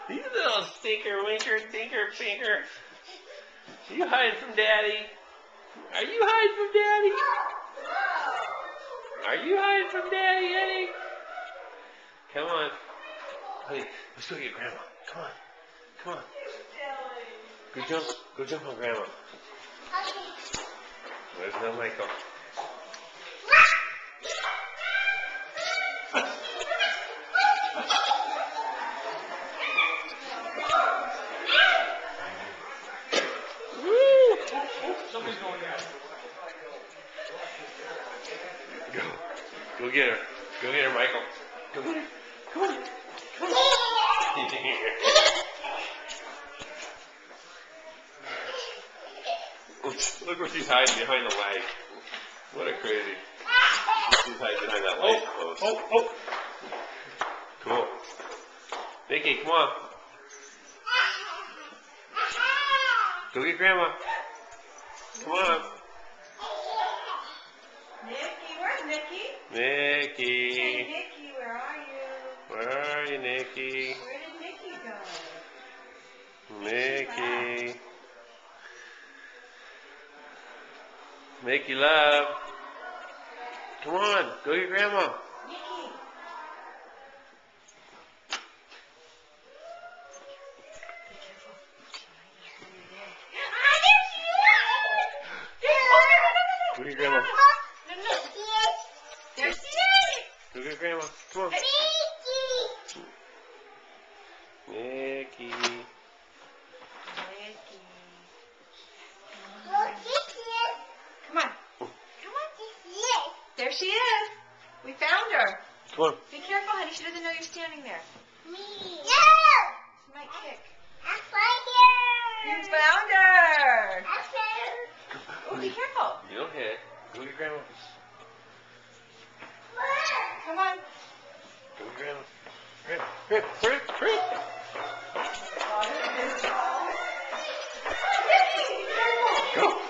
You little stinker, winker, tinker, finker. You hide from Daddy. Are you hiding from Daddy? Are you hiding from Daddy, Eddie? Come on. Honey, let's go get Grandma. Come on. Come on. Go jump. Go jump on Grandma. There's no Michael. Somebody's going down. Go get her. Go get her, Michael. Go get her. Come on. Come on. Look where she's hiding behind the light. What a crazy. She's hiding behind that light post. Oh. Cool. Vicky, come on. Go get Grandma. Come on. Nikki, where's Nikki? Nikki. Hey, Nikki, where are you? Where are you, Nikki? Where did Nikki go? Nikki. Nikki, love. Come on. Go get Grandma. Nikki. Go get Grandma. There she is. Go get Grandma. Come on. Nikki. Come on. There she is. We found her. Come on. Be careful, honey. She doesn't know you're standing there. She might kick. You found her. Oh, be careful. You don't hit. Go get Grandma. Come on. Go get Grandma. Hurry, hurry, hurry. Nikki, careful. Go.